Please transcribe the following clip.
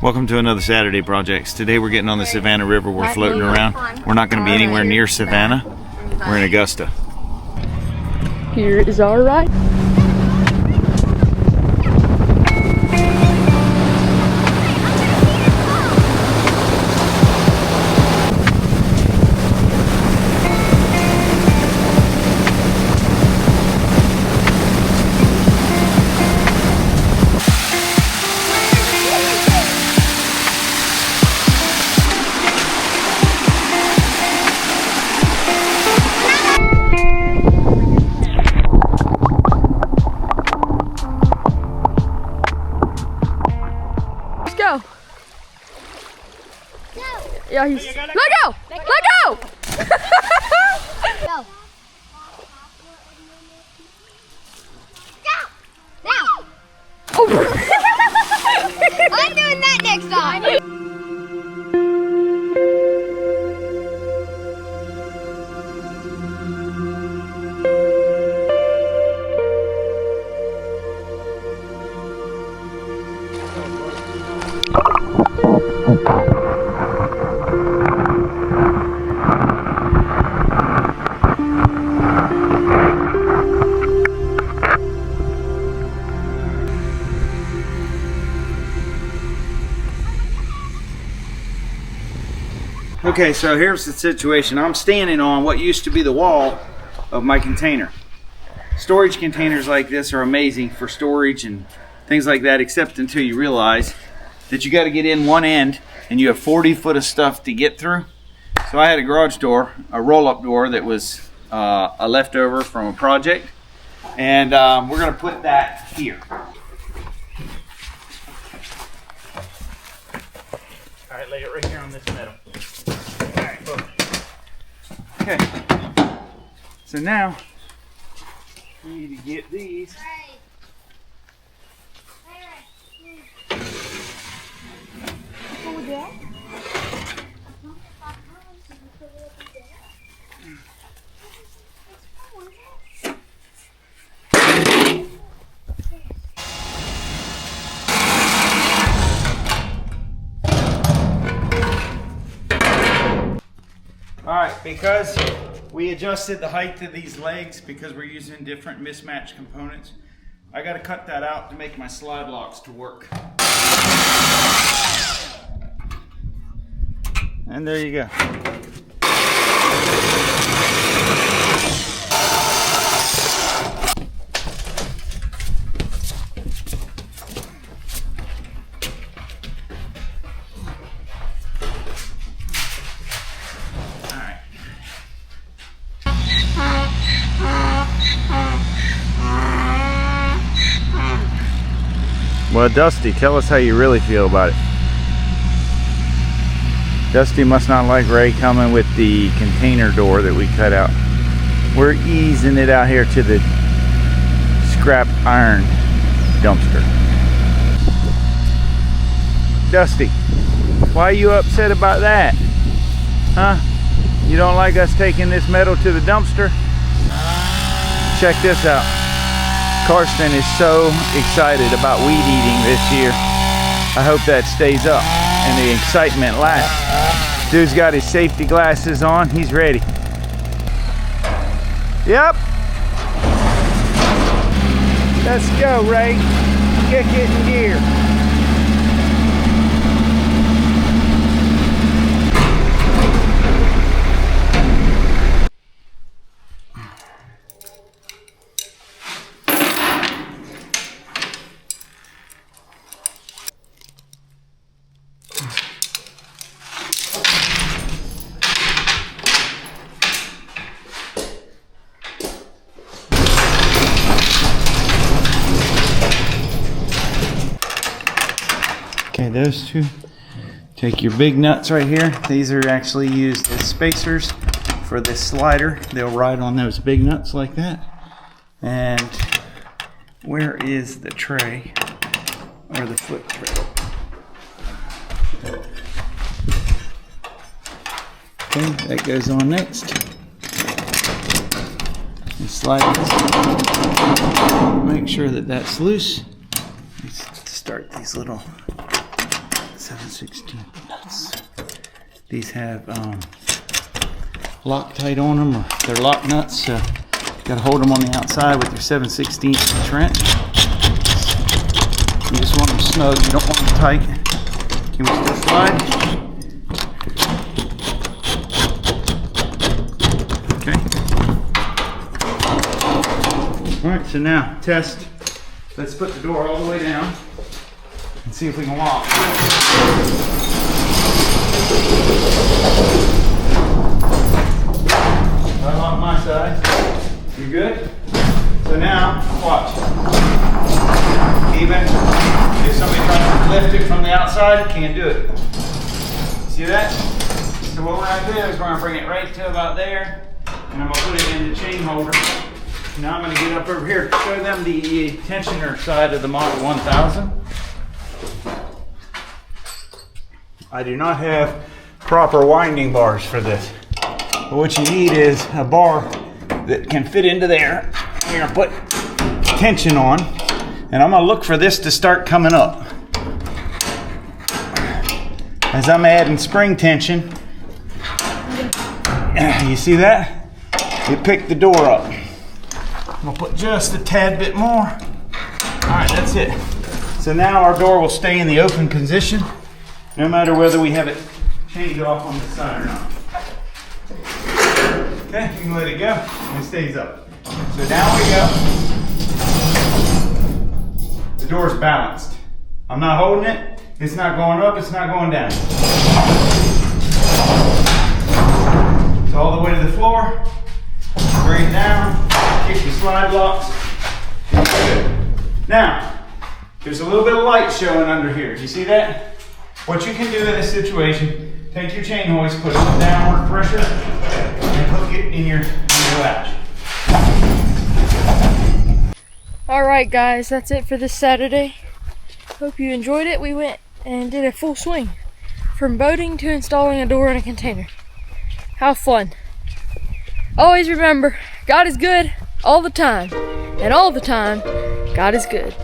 Welcome to another Saturday Projects. Today we're getting on the Savannah River. We're floating around. We're not going to be anywhere near Savannah. We're in Augusta. Here is our ride. Go. Yeah, he's. Let go! Let go! Go. Now. Oh. I'm doing that next time. Okay, so here's the situation. I'm standing on what used to be the wall of my container. Storage containers like this are amazing for storage and things like that, except until you realize that you got to get in one end and you have 40 foot of stuff to get through. So I had a garage door, a roll-up door that was a leftover from a project, and we're going to put that here. All right, lay it right here on this metal. All right, boom. Okay, so now we need to get these. Alright, because we adjusted the height of these legs because we're using different mismatched components, I got to cut that out to make my slide locks to work. And there you go. Well, Dusty, tell us how you really feel about it. Dusty must not like Ray coming with the container door that we cut out. We're easing it out here to the scrap iron dumpster. Dusty, why are you upset about that? Huh? You don't like us taking this metal to the dumpster? Check this out. Karsten is so excited about weed eating this year. I hope that stays up and the excitement lasts. Dude's got his safety glasses on. He's ready. Yep. Let's go, Ray. Kick it in gear. Okay, those two. Take your big nuts right here. These are actually used as spacers for this slider. They'll ride on those big nuts like that. And where is the tray or the flip tray? Okay, that goes on next. And slide this. Make sure that that's loose. Let's start these little 7/16 nuts. These have Loctite on them, or they're lock nuts. So you gotta hold them on the outside with your 7/16 wrench. You just want them snug. You don't want them tight. Can we still slide? Okay. All right. So now test. Let's put the door all the way down and see if we can walk. I lock my side. You good? So now, watch. Even if somebody tries to lift it from the outside, can't do it. See that? So what we're going to do is we're going to bring it right to about there, and I'm going to put it in the chain holder. Now I'm going to get up over here to show them the tensioner side of the Model 1000. I do not have proper winding bars for this. But what you need is a bar that can fit into there. You're going to put tension on, and I'm going to look for this to start coming up. As I'm adding spring tension, you see that? It picked the door up. I'm going to put just a tad bit more. Alright, that's it. So now our door will stay in the open position, no matter whether we have it chained off on the side or not. Okay, you can let it go, and it stays up. So down we go. The door's balanced. I'm not holding it. It's not going up, it's not going down. So all the way to the floor. Bring it down. Kick the slide locks. Good. Now, there's a little bit of light showing under here. Do you see that? What you can do in this situation, take your chain hoist, put it on downward pressure, and hook it in your latch. Alright guys, that's it for this Saturday. Hope you enjoyed it. We went and did a full swing. From boating to installing a door in a container. How fun. Always remember, God is good all the time. And all the time, God is good.